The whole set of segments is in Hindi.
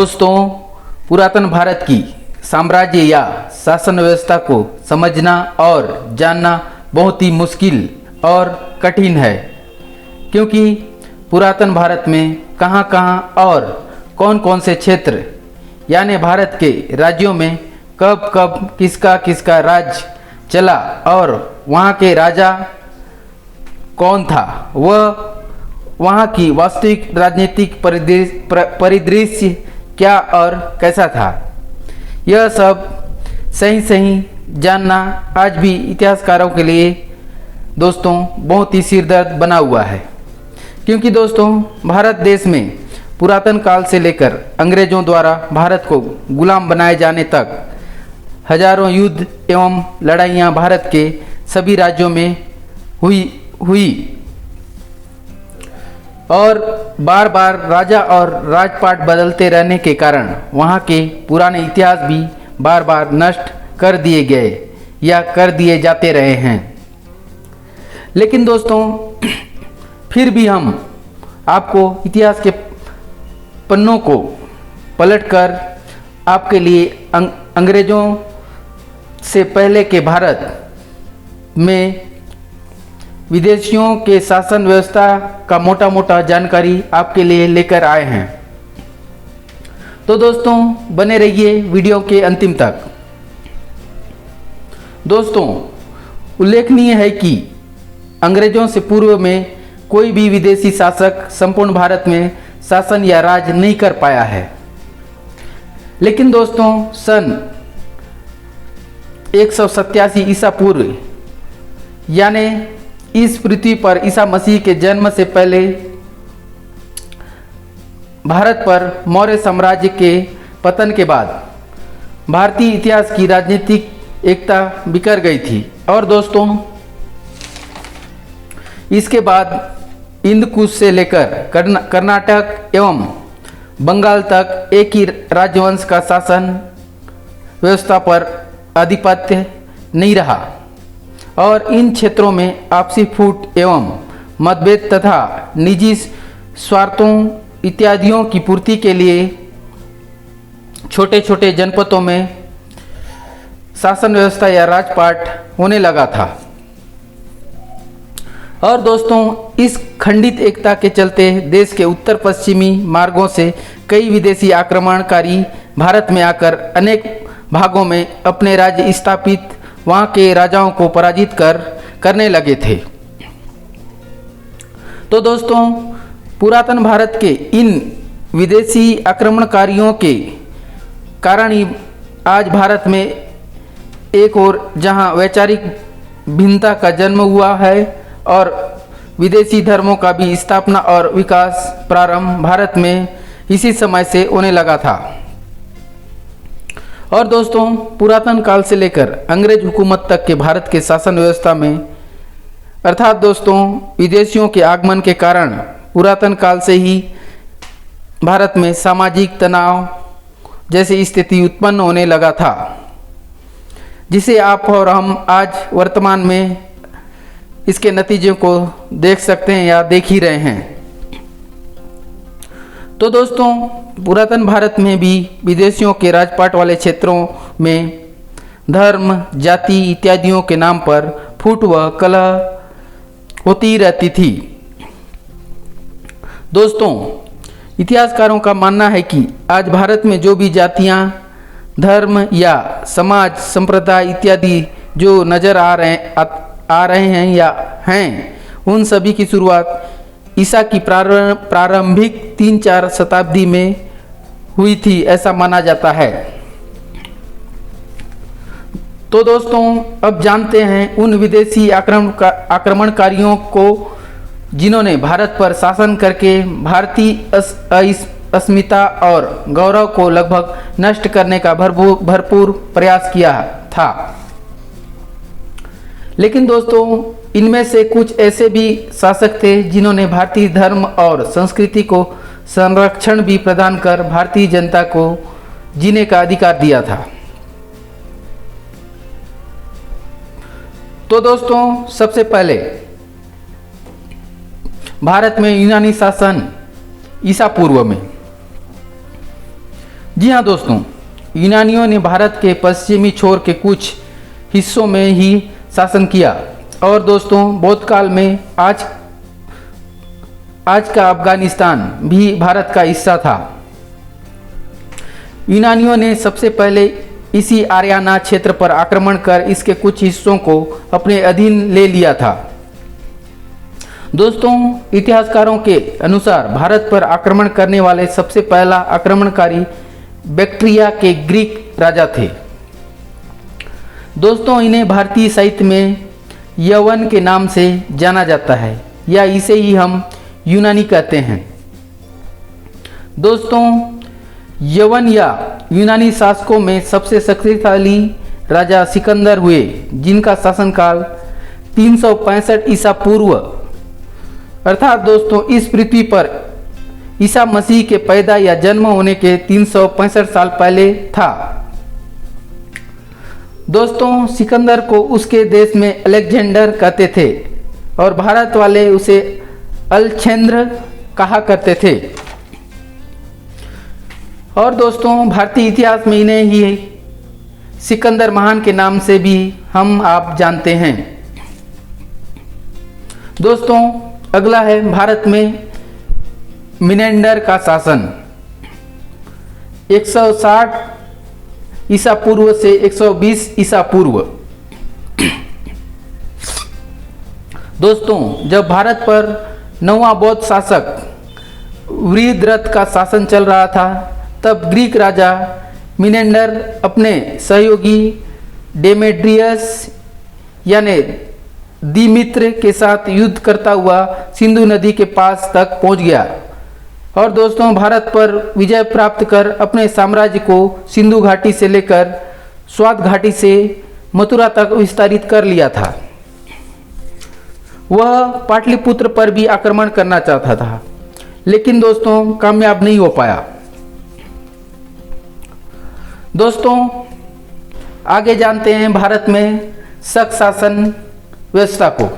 दोस्तों, पुरातन भारत की साम्राज्य या शासन व्यवस्था को समझना और जानना बहुत ही मुश्किल और कठिन है, क्योंकि पुरातन भारत में कहाँ कहाँ और कौन कौन से क्षेत्र यानी भारत के राज्यों में कब कब किसका किसका राज चला और वहाँ के राजा कौन था, वह वहाँ की वास्तविक राजनीतिक परिदृश्य क्या और कैसा था, यह सब सही सही जानना आज भी इतिहासकारों के लिए दोस्तों बहुत ही सिरदर्द बना हुआ है। क्योंकि दोस्तों, भारत देश में पुरातन काल से लेकर अंग्रेजों द्वारा भारत को गुलाम बनाए जाने तक हजारों युद्ध एवं लड़ाइयाँ भारत के सभी राज्यों में हुई और बार बार राजा और राजपाट बदलते रहने के कारण वहाँ के पुराने इतिहास भी बार बार नष्ट कर दिए गए या कर दिए जाते रहे हैं। लेकिन दोस्तों, फिर भी हम आपको इतिहास के पन्नों को पलटकर आपके लिए अंग्रेजों से पहले के भारत में विदेशियों के शासन व्यवस्था का मोटा मोटा जानकारी आपके लिए लेकर आए हैं। तो दोस्तों, बने रहिए वीडियो के अंतिम तक। दोस्तों, उल्लेखनीय है कि अंग्रेजों से पूर्व में कोई भी विदेशी शासक संपूर्ण भारत में शासन या राज नहीं कर पाया है। लेकिन दोस्तों, सन 187 ईसा पूर्व यानी इस पृथ्वी पर ईसा मसीह के जन्म से पहले भारत पर मौर्य साम्राज्य के पतन के बाद भारतीय इतिहास की राजनीतिक एकता बिखर गई थी और दोस्तों, इसके बाद इंदकुश से लेकर कर्नाटक एवं बंगाल तक एक ही राजवंश का शासन व्यवस्था पर आधिपत्य नहीं रहा और इन क्षेत्रों में आपसी फूट एवं मतभेद तथा निजी स्वार्थों इत्यादियों की पूर्ति के लिए छोटे छोटे जनपदों में शासन व्यवस्था या राजपाट होने लगा था। और दोस्तों, इस खंडित एकता के चलते देश के उत्तर पश्चिमी मार्गों से कई विदेशी आक्रमणकारी भारत में आकर अनेक भागों में अपने राज्य स्थापित वहाँ के राजाओं को पराजित करने लगे थे। तो दोस्तों, पुरातन भारत के इन विदेशी आक्रमणकारियों के कारण ही आज भारत में एक और जहाँ वैचारिक भिन्नता का जन्म हुआ है और विदेशी धर्मों का भी स्थापना और विकास प्रारंभ भारत में इसी समय से होने लगा था। और दोस्तों, पुरातन काल से लेकर अंग्रेज हुकूमत तक के भारत के शासन व्यवस्था में अर्थात दोस्तों विदेशियों के आगमन के कारण पुरातन काल से ही भारत में सामाजिक तनाव जैसी स्थिति उत्पन्न होने लगा था, जिसे आप और हम आज वर्तमान में इसके नतीजों को देख सकते हैं या देख ही रहे हैं। तो दोस्तों, पुरातन भारत में भी विदेशियों के राजपाट वाले क्षेत्रों में धर्म, जाति इत्यादियों के नाम पर फूट व कलह होती रहती थी। दोस्तों, इतिहासकारों का मानना है कि आज भारत में जो भी जातियां, धर्म या समाज संप्रदाय इत्यादि जो नज़र आ रहे हैं या हैं, उन सभी की शुरुआत ईसा की प्रारंभिक 3-4 शताब्दी में हुई थी, ऐसा माना जाता है। तो दोस्तों, अब जानते हैं उन विदेशी आक्रमणकारियों को जिन्होंने भारत पर शासन करके भारतीय अस्मिता और गौरव को लगभग नष्ट करने का भरपूर प्रयास किया था। लेकिन दोस्तों, इनमें से कुछ ऐसे भी शासक थे जिन्होंने भारतीय धर्म और संस्कृति को संरक्षण भी प्रदान कर भारतीय जनता को जीने का अधिकार दिया था। तो दोस्तों, सबसे पहले भारत में यूनानी शासन ईसा पूर्व में जी हाँ दोस्तों, यूनानियों ने भारत के पश्चिमी छोर के कुछ हिस्सों में ही शासन किया और दोस्तों बौद्ध काल में आज का अफगानिस्तान भी भारत का हिस्सा था। यूनानियों ने सबसे पहले इसी आर्याना क्षेत्र पर आक्रमण कर इसके कुछ हिस्सों को अपने अधीन ले लिया था। दोस्तों इतिहासकारों के अनुसार भारत पर आक्रमण करने वाले सबसे पहला आक्रमणकारी बैक्ट्रिया के ग्रीक राजा थे। दोस्तों इन्हें भारतीय साहित्य में यवन के नाम से जाना जाता है या इसे ही हम यूनानी कहते हैं। दोस्तों यवन या यूनानी शासकों में सबसे शक्तिशाली राजा सिकंदर हुए, जिनका शासनकाल 365 ईसा पूर्व अर्थात दोस्तों इस पृथ्वी पर ईसा मसीह के पैदा या जन्म होने के 365 साल पहले था। दोस्तों सिकंदर को उसके देश में अलेक्जेंडर कहते थे और भारत वाले उसे अलछेंद्र कहा करते थे। और दोस्तों भारतीय इतिहास में इन्हें ही सिकंदर महान के नाम से भी हम आप जानते हैं। दोस्तों अगला है भारत में मिनेंडर का शासन 160 ईसा पूर्व से 120 ईसा पूर्व। दोस्तों जब भारत पर नौवां बौद्ध शासक वृहद्रथ का शासन चल रहा था, तब ग्रीक राजा मिनेंडर अपने सहयोगी डेमेट्रियस यानी दिमित्र के साथ युद्ध करता हुआ सिंधु नदी के पास तक पहुंच गया और दोस्तों भारत पर विजय प्राप्त कर अपने साम्राज्य को सिंधु घाटी से लेकर स्वात घाटी से मथुरा तक विस्तारित कर लिया था। वह पाटलिपुत्र पर भी आक्रमण करना चाहता था, लेकिन दोस्तों कामयाब नहीं हो पाया। दोस्तों आगे जानते हैं भारत में शक शासन व्यवस्था को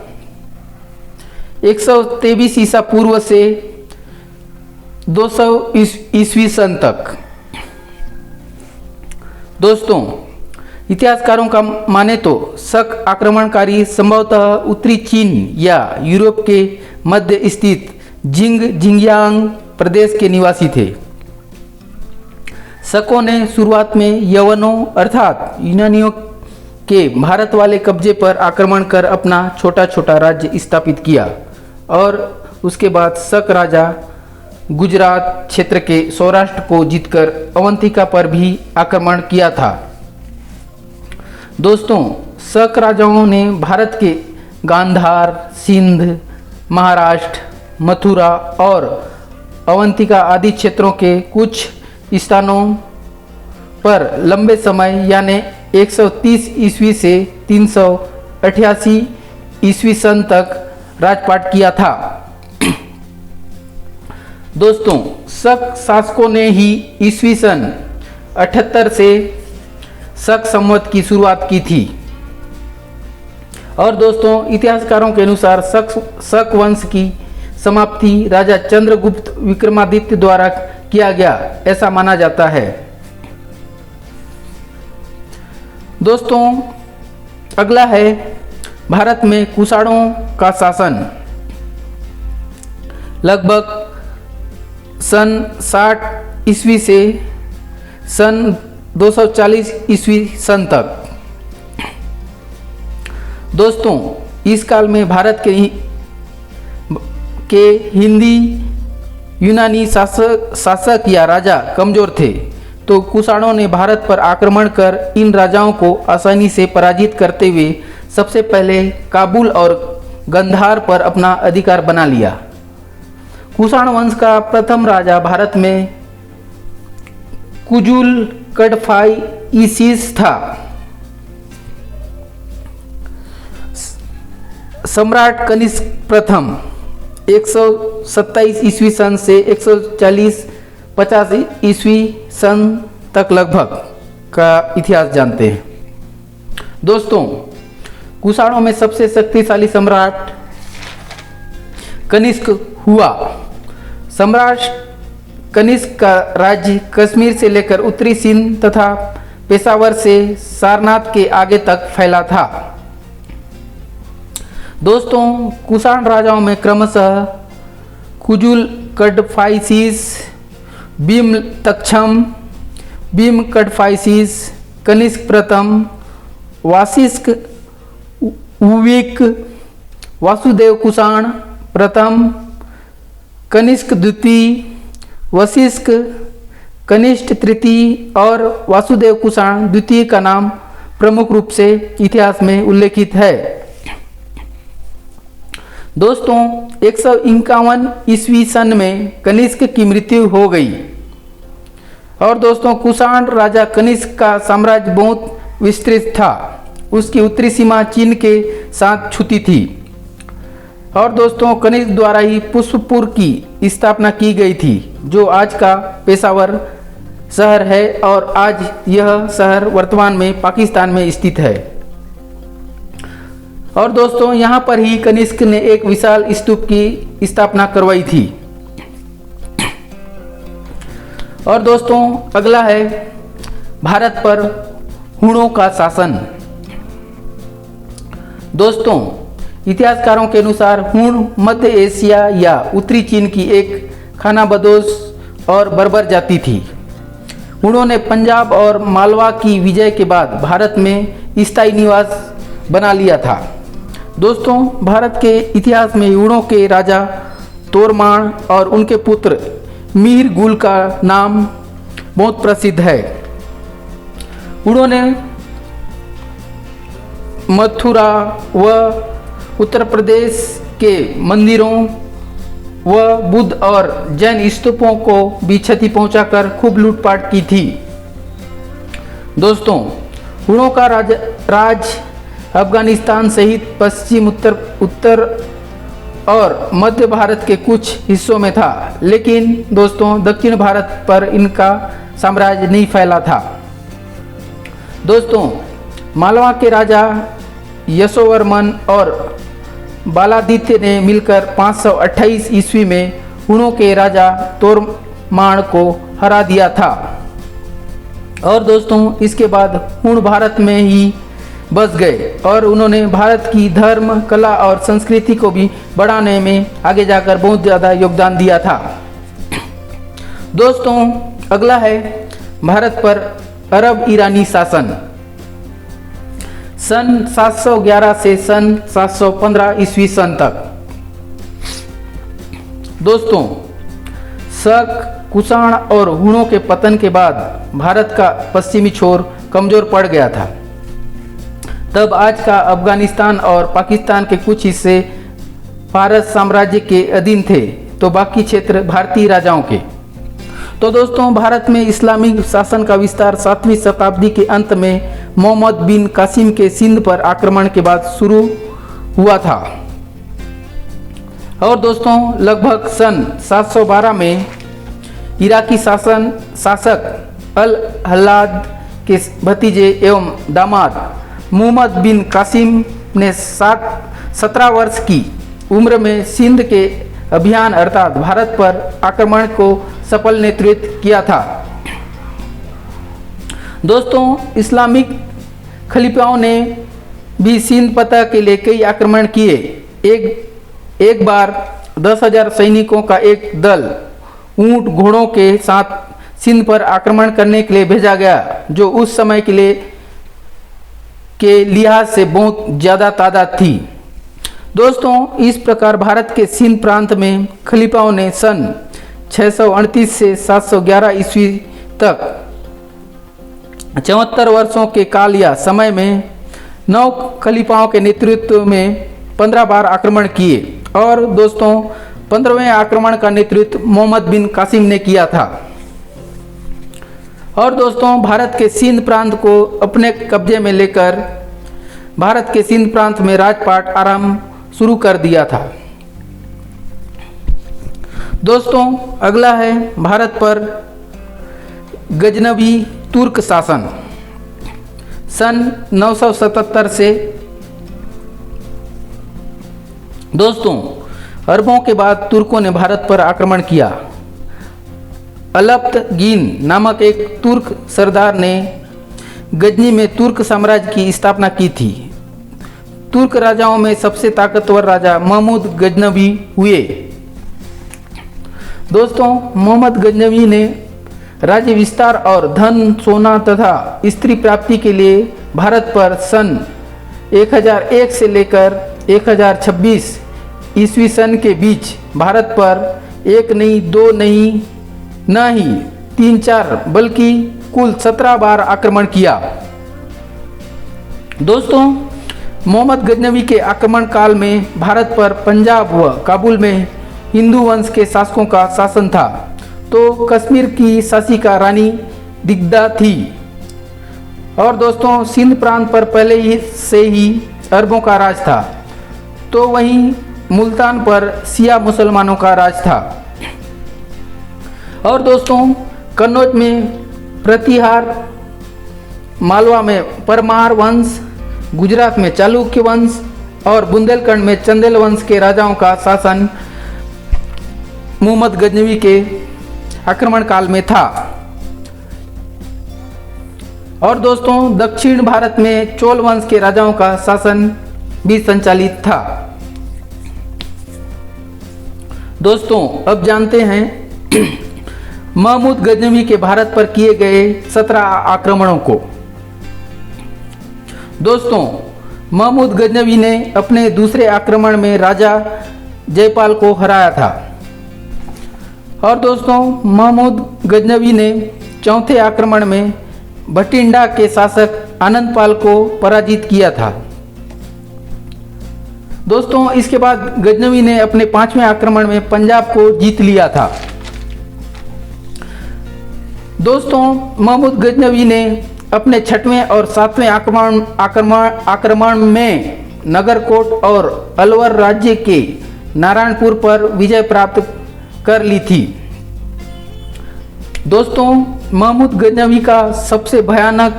123 ईसा पूर्व से 200 ईस्वी सन तक। दोस्तों इतिहासकारों का माने तो शक आक्रमणकारी संभवतः उत्तरी चीन या यूरोप के मध्य स्थित जिंगजियांग प्रदेश के निवासी थे। शकों ने शुरुआत में यवनों अर्थात यूनानियों के भारत वाले कब्जे पर आक्रमण कर अपना छोटा छोटा राज्य स्थापित किया और उसके बाद शक राजा गुजरात क्षेत्र के सौराष्ट्र को जीतकर अवंतिका पर भी आक्रमण किया था। दोस्तों शक राजाओं ने भारत के गांधार, सिंध, महाराष्ट्र, मथुरा और अवंतिका आदि क्षेत्रों के कुछ स्थानों पर लंबे समय यानी 130 ईस्वी से 388 ईस्वी सन तक राजपाट किया था। दोस्तों शक शासकों ने ही ईस्वी सन 78 से शक संवत की शुरुआत की थी और दोस्तों इतिहासकारों के अनुसार शक वंश की समाप्ति राजा चंद्रगुप्त विक्रमादित्य द्वारा किया गया ऐसा माना जाता है। दोस्तों अगला है भारत में कुषाणों का शासन लगभग सन 60 ईस्वी से सन 240 ईस्वी सन तक। दोस्तों इस काल में भारत के हिंदी यूनानी शासक या राजा कमजोर थे, तो कुषाणों ने भारत पर आक्रमण कर इन राजाओं को आसानी से पराजित करते हुए सबसे पहले काबुल और गंधार पर अपना अधिकार बना लिया। कुषाण वंश का प्रथम राजा भारत में कुजुल कडफाइसिस था। सम्राट कनिष्क प्रथम 127 ईस्वी सन से 140-50 ईस्वी सन तक लगभग का इतिहास जानते हैं। दोस्तों कुषाणों में सबसे शक्तिशाली सम्राट कनिष्क हुआ। सम्राट कनिष्क का राज्य कश्मीर से लेकर उत्तरी सिंध तथा पेशावर से सारनाथ के आगे तक फैला था। दोस्तों, कुषाण राजाओं में क्रमशः कुजुल कडफाइसिस, भीम तक्षम, भीम कडफाइसिस, कनिष्क प्रथम, वासिष्क उविक, वासुदेव कुषाण प्रथम, कनिष्क द्वितीय, वशिष्क कनिष्ठ तृतीय और वासुदेव कुषाण द्वितीय का नाम प्रमुख रूप से इतिहास में उल्लेखित है। दोस्तों, 151 ईस्वी सन में कनिष्क की मृत्यु हो गई। और दोस्तों, कुषाण राजा कनिष्क का साम्राज्य बहुत विस्तृत था। उसकी उत्तरी सीमा चीन के साथ छूती थी। और दोस्तों, कनिष्क द्वारा ही पुष्पपुर की स्थापना की गई थी, जो आज का पेशावर शहर है और आज यह शहर वर्तमान में पाकिस्तान में स्थित है। और दोस्तों, यहाँ पर ही कनिष्क ने एक विशाल स्तूप की स्थापना करवाई थी। और दोस्तों, अगला है भारत पर हुणों का शासन। दोस्तों, इतिहासकारों के अनुसार हुण मध्य एशिया या उत्तरी चीन की एक खानाबदोश और बर्बर जाति थी। हुणों ने पंजाब और मालवा की विजय के बाद भारत में स्थायी निवास बना लिया था। दोस्तों, भारत के इतिहास में हुणों के राजा तोरमाण और उनके पुत्र मीर गुल का नाम बहुत प्रसिद्ध है। हुणों ने मथुरा व उत्तर प्रदेश के मंदिरों व बुद्ध और जैन स्तूपों को भी क्षति पहुंचाकर खूब लूटपाट की थी। दोस्तों, हुणों का राज अफगानिस्तान सहित पश्चिम उत्तर और मध्य भारत के कुछ हिस्सों में था, लेकिन दोस्तों दक्षिण भारत पर इनका साम्राज्य नहीं फैला था। दोस्तों, मालवा के राजा यशोवर्मन और बालादित्य ने मिलकर 528 ईस्वी में हुणों के राजा तोरमाण को हरा दिया था। और दोस्तों, इसके बाद हुण भारत में ही बस गए और उन्होंने भारत की धर्म, कला और संस्कृति को भी बढ़ाने में आगे जाकर बहुत ज़्यादा योगदान दिया था। दोस्तों, अगला है भारत पर अरब ईरानी शासन। सन 711 से सन 715 ईस्वी सन तक। दोस्तों, शक, कुषाण और हुणों के पतन के बाद भारत का पश्चिमी छोर कमजोर पड़ गया था। तब आज का अफगानिस्तान और पाकिस्तान के कुछ हिस्से फारस साम्राज्य के अधीन थे, तो बाकी क्षेत्र भारतीय राजाओं के। तो दोस्तों, भारत में इस्लामिक शासन का विस्तार 7वीं शताब्दी के अंत में मोहम्मद बिन कासिम के सिंध पर आक्रमण के बाद शुरू हुआ था। और दोस्तों, लगभग सन 712 में इराकी शासक अल हल्लाद के भतीजे एवं दामाद मोहम्मद बिन कासिम ने 17 वर्ष की उम्र में सिंध के अभियान अर्थात भारत पर आक्रमण को सफल नेतृत्व किया था। दोस्तों, इस्लामिक खलीफाओं ने भी सिंध फतह के लिए कई आक्रमण किए। एक बार 10,000 सैनिकों का एक दल ऊंट घोड़ों के साथ सिंध पर आक्रमण करने के लिए भेजा गया, जो उस समय के लिहाज से बहुत ज़्यादा तादाद थी। दोस्तों, इस प्रकार भारत के सिंध प्रांत में खलीफाओं ने सन 638 से 711 ईस्वी तक 74 वर्षों के काल या समय में 9 खलीफाओं के नेतृत्व में 15 बार आक्रमण किए। और दोस्तों, 15वें आक्रमण का नेतृत्व मोहम्मद बिन कासिम ने किया था। और दोस्तों, भारत के सिंध प्रांत को अपने कब्जे में लेकर भारत के सिंध प्रांत में राजपाट आरंभ शुरू कर दिया था। दोस्तों, अगला है भारत पर गजनवी तुर्क शासन। सन 977 से दोस्तों, अरबों के बाद तुर्कों ने भारत पर आक्रमण किया। अलप्तगीन नामक एक तुर्क सरदार ने गजनी में तुर्क साम्राज्य की स्थापना की थी। तुर्क राजाओं में सबसे ताकतवर राजा महमूद गजनवी हुए। दोस्तों, मोहम्मद गजनवी ने राज्य विस्तार और धन सोना तथा स्त्री प्राप्ति के लिए भारत पर सन 1001 से लेकर 1026 ईस्वी सन के बीच भारत पर एक नहीं, दो नहीं, न ही 3-4 बल्कि कुल 17 बार आक्रमण किया। दोस्तों, मोहम्मद गजनवी के आक्रमण काल में भारत पर पंजाब व काबुल में हिंदू वंश के शासकों का शासन था, तो कश्मीर की शासिका रानी दिग्दा थी। और दोस्तों, सिंध प्रांत पर पहले ही से ही अरबों का राज था, तो वहीं मुल्तान पर शिया मुसलमानों का राज था। और दोस्तों, कन्नौज में प्रतिहार, मालवा में परमार वंश, गुजरात में चालुक्य वंश और बुंदेलखंड में चंदेल वंश के राजाओं का शासन मोहम्मद गजनवी के आक्रमण काल में था। और दोस्तों, दक्षिण भारत में चोल वंश के राजाओं का शासन भी संचालित था। दोस्तों, अब जानते हैं महमूद गजनवी के भारत पर किए गए 17 आक्रमणों को। दोस्तों, महमूद गजनवी ने अपने दूसरे आक्रमण में राजा जयपाल को हराया था। और दोस्तों, महमूद गजनवी ने चौथे आक्रमण में भटिंडा के शासक आनंदपाल को पराजित किया था। दोस्तों, इसके बाद गजनवी ने अपने 5वें आक्रमण में पंजाब को जीत लिया था। दोस्तों, महमूद गजनवी ने अपने 6वें और 7वें आक्रमण में नगरकोट और अलवर राज्य के नारायणपुर पर विजय प्राप्त कर ली थी। दोस्तों, महमूद गजनवी का सबसे भयानक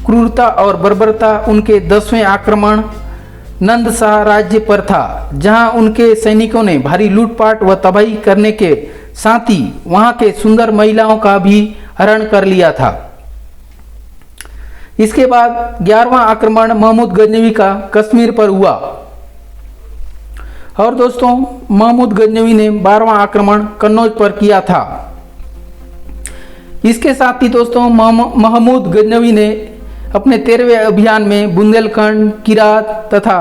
क्रूरता और बर्बरता उनके 10वें आक्रमण नंदशाह राज्य पर था, जहां उनके सैनिकों ने भारी लूटपाट व तबाही करने के साथ ही वहां के सुंदर महिलाओं का भी हरण कर लिया था। इसके बाद 11वां आक्रमण महमूद गजनवी का कश्मीर पर हुआ। और दोस्तों, महमूद गजनवी ने 12वां आक्रमण कन्नौज पर किया था। इसके साथ ही दोस्तों, महमूद गजनवी ने अपने 13वें अभियान में बुंदेलखंड, किरात तथा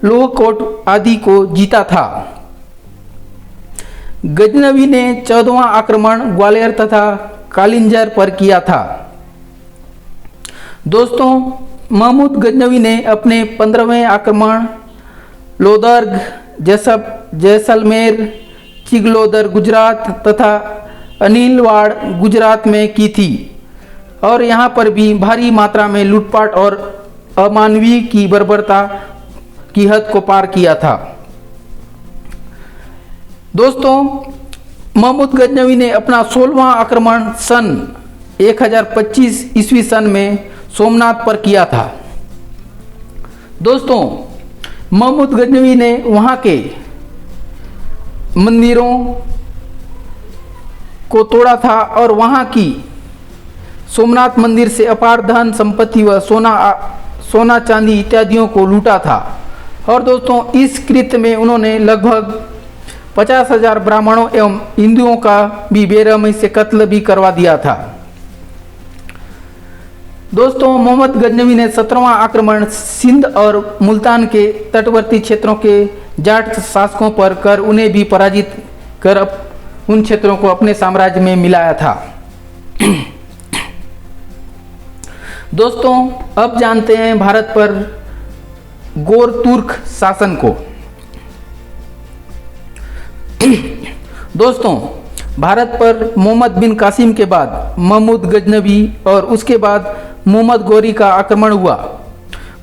लोहकोट आदि को जीता था। गजनवी ने 14वां आक्रमण ग्वालियर तथा कालिंजर पर किया था। दोस्तों, महमूद गजनवी ने अपने 15वें आक्रमण लोदर्ग, जैसलमेर, चिगलोदर गुजरात तथा अनिलवाड़ गुजरात में की थी और यहाँ पर भी भारी मात्रा में लूटपाट और अमानवीय की बर्बरता की हद को पार किया था। दोस्तों, महमूद गजनवी ने अपना 16वां आक्रमण सन 1025 ईस्वी सन में सोमनाथ पर किया था। दोस्तों, महमूद गजनवी ने वहाँ के मंदिरों को तोड़ा था और वहाँ की सोमनाथ मंदिर से अपार धन संपत्ति व सोना चांदी इत्यादियों को लूटा था। और दोस्तों, इस कृत्य में उन्होंने लगभग 50,000 ब्राह्मणों एवं हिंदुओं का भी बेरहमी से कत्ल भी करवा दिया था। दोस्तों, मोहम्मद गजनवी ने 17वां आक्रमण सिंध और मुल्तान के तटवर्ती क्षेत्रों के जाट शासकों पर कर उन्हें भी पराजित कर उन क्षेत्रों को अपने साम्राज्य में मिलाया था। दोस्तों, अब जानते हैं भारत पर गोर तुर्क शासन को। दोस्तों, भारत पर मोहम्मद बिन कासिम के बाद महमूद गजनवी और उसके बाद मोहम्मद गौरी का आक्रमण हुआ।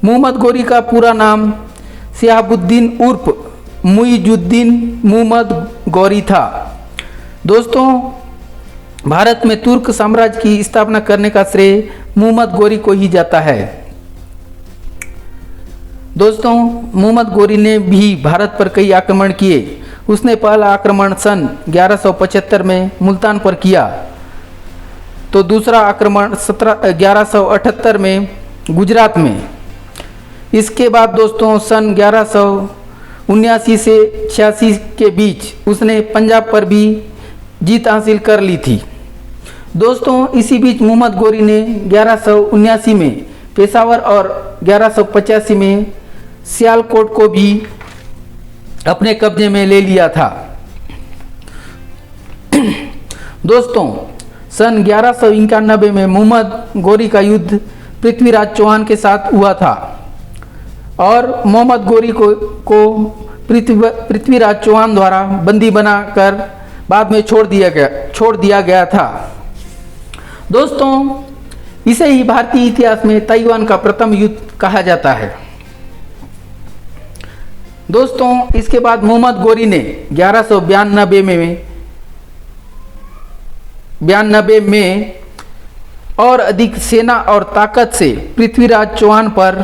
मोहम्मद गौरी का पूरा नाम शिहाबुद्दीन उर्फ मुइजुद्दीन मोहम्मद गौरी था। दोस्तों, भारत में तुर्क साम्राज्य की स्थापना करने का श्रेय मोहम्मद गौरी को ही जाता है। दोस्तों, मोहम्मद गौरी ने भी भारत पर कई आक्रमण किए। उसने पहला आक्रमण सन 1175 में मुल्तान पर किया तो दूसरा आक्रमण 1178 में गुजरात में। इसके बाद दोस्तों सन 1179 से 86 के बीच उसने पंजाब पर भी जीत हासिल कर ली थी। दोस्तों इसी बीच मोहम्मद गोरी ने 1179 में पेशावर और 1185 में सियालकोट को भी अपने कब्जे में ले लिया था। दोस्तों सन 1191 में मोहम्मद गोरी का युद्ध पृथ्वीराज चौहान के साथ हुआ था और मोहम्मद गोरी को पृथ्वीराज चौहान द्वारा बंदी बनाकर बाद में छोड़ दिया गया था। दोस्तों इसे ही भारतीय इतिहास में ताइवान का प्रथम युद्ध कहा जाता है। दोस्तों इसके बाद मोहम्मद गोरी ने 1192 में और अधिक सेना और ताकत से पृथ्वीराज चौहान पर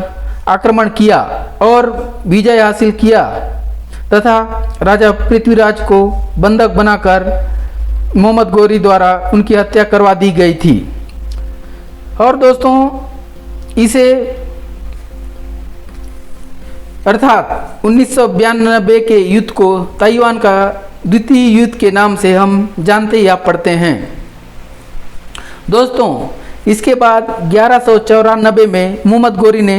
आक्रमण किया और विजय हासिल किया तथा राजा पृथ्वीराज को बंधक बनाकर मोहम्मद गोरी द्वारा उनकी हत्या करवा दी गई थी। और दोस्तों इसे अर्थात 1992 के युद्ध को ताइवान का द्वितीय युद्ध के नाम से हम जानते या पढ़ते हैं। दोस्तों इसके बाद 1194 में मोहम्मद गोरी ने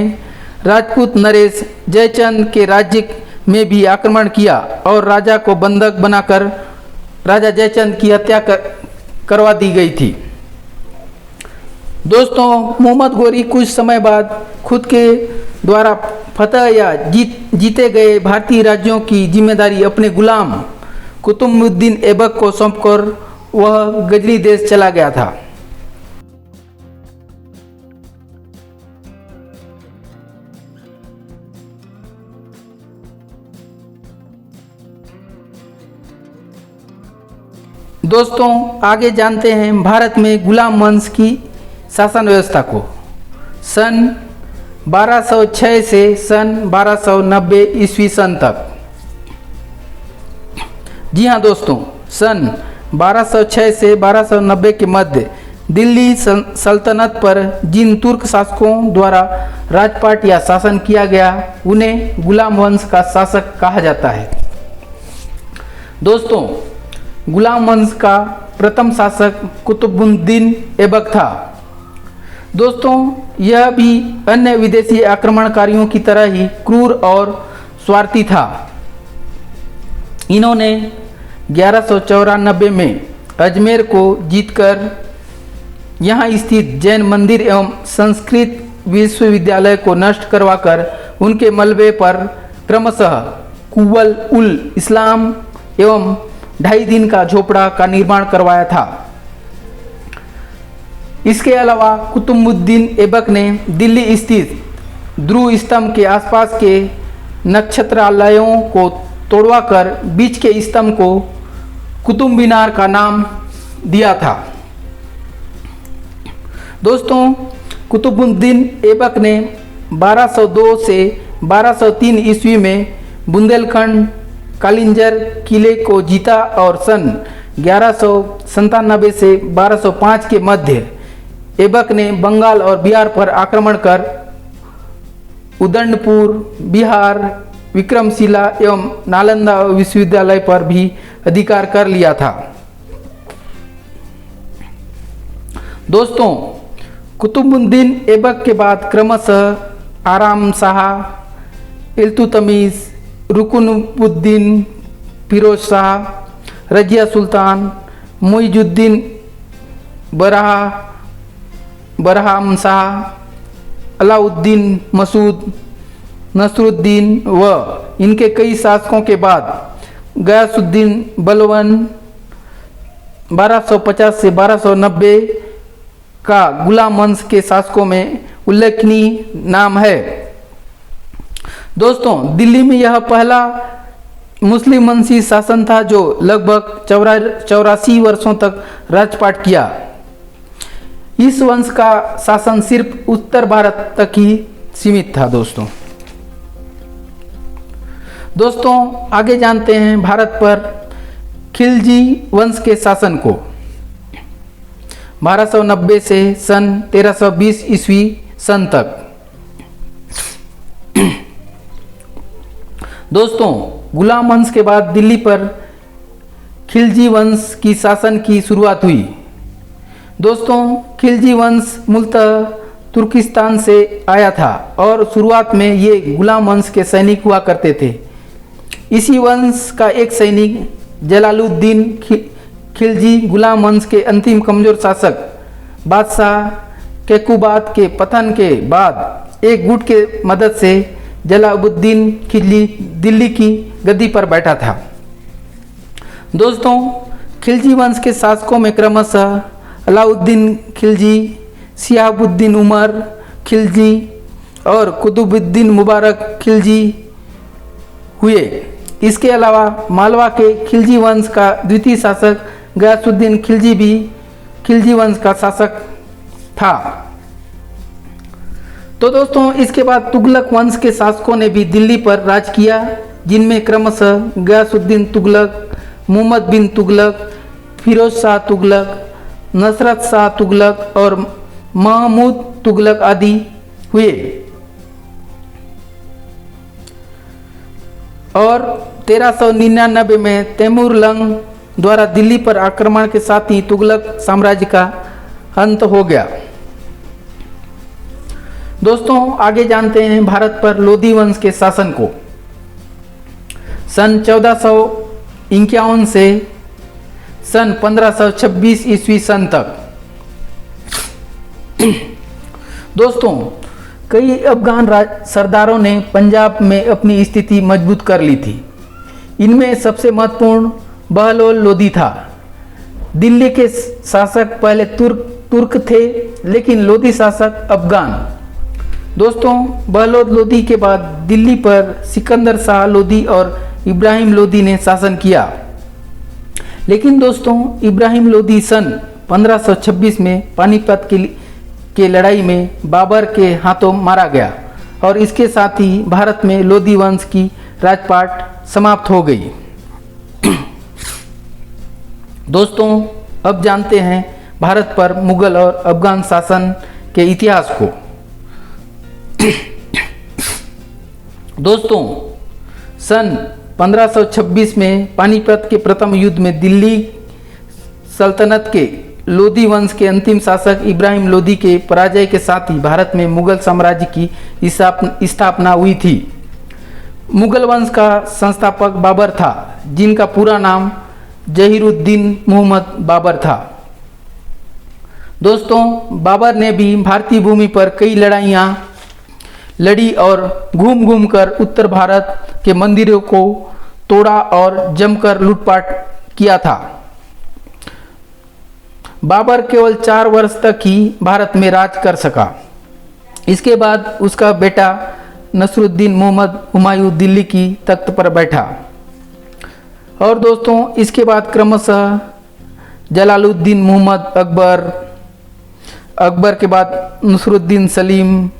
राजपूत नरेश जयचंद के राज्य में भी आक्रमण किया और राजा को बंधक बनाकर राजा जयचंद की हत्या करवा दी गई थी। दोस्तों मोहम्मद गोरी कुछ समय बाद खुद के द्वारा फतह या जीते गए भारतीय राज्यों की जिम्मेदारी अपने गुलाम कुतुबुद्दीन ऐबक को सौंपकर वह गजनी देश चला गया था। दोस्तों आगे जानते हैं भारत में गुलाम वंश की शासन व्यवस्था को। सन 1206 से सन 1290 ईस्वी सन तक। जी हाँ दोस्तों, सन 1206 से 1290 के मध्य दिल्ली सल्तनत पर जिन तुर्क शासकों द्वारा राजपाट या शासन किया गया उन्हें गुलाम वंश का शासक कहा जाता है। दोस्तों गुलाम वंश का प्रथम शासक कुतुबुद्दीन ऐबक था। दोस्तों यह भी अन्य विदेशी आक्रमणकारियों की तरह ही क्रूर और स्वार्थी था। इन्होंने 1194 में अजमेर को जीतकर यहाँ स्थित जैन मंदिर एवं संस्कृत विश्वविद्यालय को नष्ट करवाकर उनके मलबे पर क्रमशः कुव्वल उल इस्लाम एवं 2.5 दिन का झोपड़ा का निर्माण करवाया था। इसके अलावा कुतुबुद्दीन ऐबक ने दिल्ली स्थित ध्रुव स्तंभ के आसपास के नक्षत्रालयों को तोड़वाकर बीच के स्तंभ को कुतुब मीनार का नाम दिया था। दोस्तों कुतुबुद्दीन ऐबक ने 1202 से 1203 ईस्वी में बुंदेलखंड कालिंजर किले को जीता और सन 1197 से 1205 के मध्य ऐबक ने बंगाल और बिहार पर आक्रमण कर उदंडपुर, बिहार, विक्रमशिला एवं नालंदा विश्वविद्यालय पर भी अधिकार कर लिया था। दोस्तों कुतुबुद्दीन ऐबक के बाद क्रमशः आराम शाह, इल्तुतमिश, रुकनुद्दीन, फिरोज शाह, रजिया सुल्तान, मुइजुद्दीन बरहाम शाह, अलाउद्दीन मसूद, नसरुद्दीन व इनके कई शासकों के बाद गयासुद्दीन बलवन 1250 से 1290 का गुलाम वंश के शासकों में उल्लेखनीय नाम है। दोस्तों दिल्ली में यह पहला मुस्लिम वंशी शासन था जो लगभग 84 वर्षों तक राजपाट किया। इस वंश का शासन सिर्फ उत्तर भारत तक ही सीमित था। दोस्तों आगे जानते हैं भारत पर खिलजी वंश के शासन को। 1290 से सन 1320 ईस्वी सन तक। दोस्तों, गुलाम वंश के बाद दिल्ली पर खिलजी वंश की शासन की शुरुआत हुई। दोस्तों, खिलजी वंश मूलतः तुर्किस्तान से आया था और शुरुआत में ये गुलाम वंश के सैनिक हुआ करते थे। इसी वंश का एक सैनिक जलालुद्दीन खिलजी गुलाम वंश के अंतिम कमजोर शासक बादशाह कैकुबाद के पतन के बाद एक गुट के मदद से जलालुद्दीन खिलजी दिल्ली की गद्दी पर बैठा था। दोस्तों, खिलजी वंश के शासकों में क्रमशः अलाउद्दीन खिलजी, शिहाबुद्दीन उमर खिलजी और कुतुबुद्दीन मुबारक खिलजी हुए। इसके अलावा मालवा के खिलजी वंश का द्वितीय शासक गयासुद्दीन खिलजी भी खिलजी वंश का शासक था। तो दोस्तों, इसके बाद तुगलक वंश के शासकों ने भी दिल्ली पर राज किया, जिनमें क्रमशः गयासुद्दीन तुगलक, मुहम्मद बिन तुगलक, फिरोज शाह तुगलक, नसरत शाह तुगलक और महमूद तुगलक आदि हुए। और 1399 में तैमूरलंग द्वारा दिल्ली पर आक्रमण के साथ ही तुगलक साम्राज्य का अंत हो गया। दोस्तों, आगे जानते हैं भारत पर लोधी वंश के शासन को। सन 1451 से सन 1526 ईस्वी सन तक। दोस्तों, कई अफगान सरदारों ने पंजाब में अपनी स्थिति मजबूत कर ली थी। इनमें सबसे महत्वपूर्ण बहलोल लोधी था। दिल्ली के शासक पहले तुर्क थे, लेकिन लोधी शासक अफगान। दोस्तों, बहलोल लोधी के बाद दिल्ली पर सिकंदर शाह लोधी और इब्राहिम लोधी ने शासन किया। लेकिन दोस्तों, इब्राहिम लोधी सन 1526 में पानीपत के लड़ाई में बाबर के हाथों मारा गया और इसके साथ ही भारत में लोधी वंश की राजपाट समाप्त हो गई। दोस्तों, अब जानते हैं भारत पर मुगल और अफगान शासन के इतिहास को। दोस्तों, सन 1526 में पानीपत के प्रथम युद्ध में दिल्ली सल्तनत के लोधी वंश के अंतिम शासक इब्राहिम लोधी के पराजय के साथ ही भारत में मुगल साम्राज्य की स्थापना हुई थी। मुगल वंश का संस्थापक बाबर था, जिनका पूरा नाम जहीरुद्दीन मुहम्मद बाबर था। दोस्तों, बाबर ने भी भारतीय भूमि पर कई लड़ाइयाँ लड़ी और घूम घूम कर उत्तर भारत के मंदिरों को तोड़ा और जमकर लूटपाट किया था। बाबर केवल 4 वर्ष तक ही भारत में राज कर सका। इसके बाद उसका बेटा नसरुद्दीन मोहम्मद हुमायूं दिल्ली की तख्त पर बैठा। और दोस्तों, इसके बाद क्रमशः जलालुद्दीन मोहम्मद अकबर के बाद नसरुद्दीन सलीम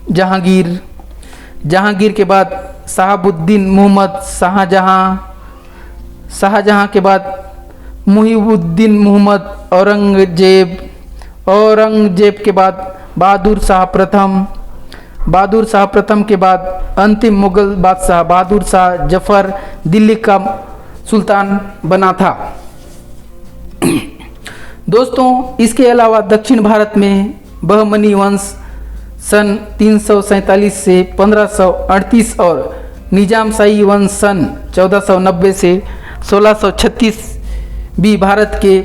जहांगीर के बाद शहाबुद्दीन मोहम्मद शाहजहां के बाद मुहिबुद्दीन मोहम्मद औरंगजेब के बाद बहादुर शाह प्रथम के बाद अंतिम मुगल बादशाह बहादुर शाह जफर दिल्ली का सुल्तान बना था। दोस्तों, इसके अलावा दक्षिण भारत में बहमनी वंश सन 347 से 1538 और निजामशाही वंश सन 1490 से 1636 भी भारत के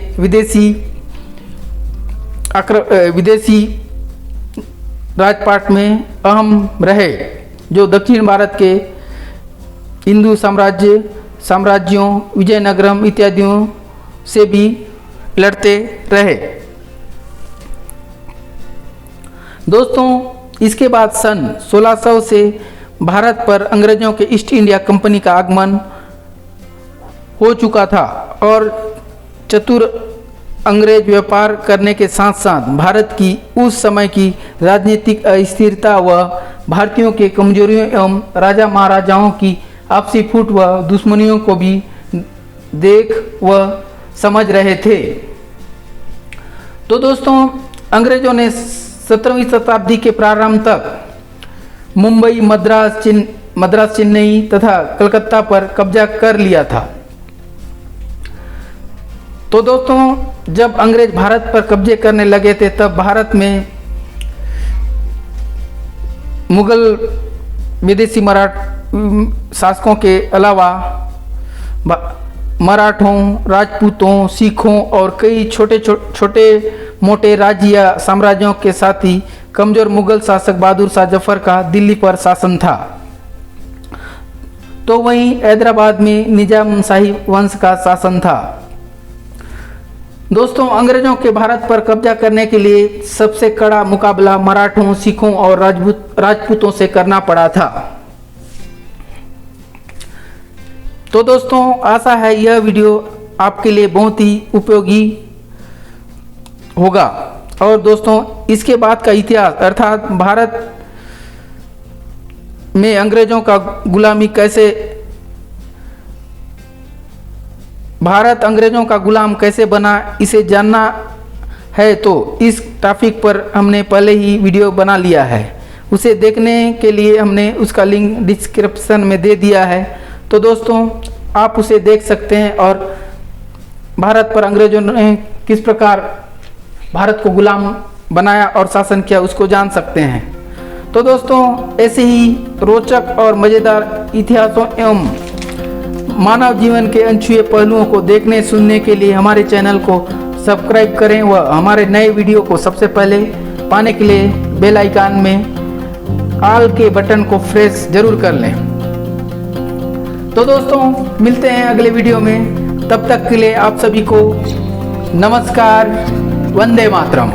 विदेशी राजपाट में अहम रहे, जो दक्षिण भारत के हिंदू साम्राज्यों विजयनगरम इत्यादियों से भी लड़ते रहे। दोस्तों, इसके बाद सन 1600 से भारत पर अंग्रेजों के ईस्ट इंडिया कंपनी का आगमन हो चुका था और चतुर अंग्रेज व्यापार करने के साथ साथ भारत की उस समय की राजनीतिक अस्थिरता व भारतीयों के कमजोरियों एवं राजा महाराजाओं की आपसी फूट व दुश्मनियों को भी देख व समझ रहे थे। तो दोस्तों अंग्रेजों ने 17वीं शताब्दी के प्रारंभ तक मुंबई, मद्रास, चेन्नई तथा कलकत्ता पर कब्जा कर लिया था। तो दोस्तों जब अंग्रेज भारत पर कब्जे करने लगे थे तब भारत में मुगल विदेशी शासकों के अलावा मराठों, राजपूतों, सिखों और कई छोटे मोटे राज्य या साम्राज्यों के साथ ही कमजोर मुगल शासक बहादुर शाह जफर का दिल्ली पर शासन था। तो वहीं हैदराबाद में निजाम शाही वंश का शासन था। दोस्तों अंग्रेजों के भारत पर कब्जा करने के लिए सबसे कड़ा मुकाबला मराठों, सिखों और राजपूतों से करना पड़ा था। तो दोस्तों आशा है यह वीडियो आपके लिए बहुत ही उपयोगी होगा। और दोस्तों इसके बाद का इतिहास अर्थात भारत में अंग्रेजों का गुलामी भारत अंग्रेजों का गुलाम कैसे बना, इसे जानना है तो इस टॉपिक पर हमने पहले ही वीडियो बना लिया है। उसे देखने के लिए हमने उसका लिंक डिस्क्रिप्शन में दे दिया है। तो दोस्तों आप उसे देख सकते हैं और भारत पर अंग्रेजों ने किस प्रकार भारत को गुलाम बनाया और शासन किया उसको जान सकते हैं। तो दोस्तों ऐसे ही रोचक और मज़ेदार इतिहासों एवं मानव जीवन के अनछुए पहलुओं को देखने सुनने के लिए हमारे चैनल को सब्सक्राइब करें व हमारे नए वीडियो को सबसे पहले पाने के लिए बेल आइकन में ऑल के बटन को प्रेस जरूर कर लें। तो दोस्तों मिलते हैं अगले वीडियो में, तब तक के लिए आप सभी को नमस्कार, वंदे मातरम।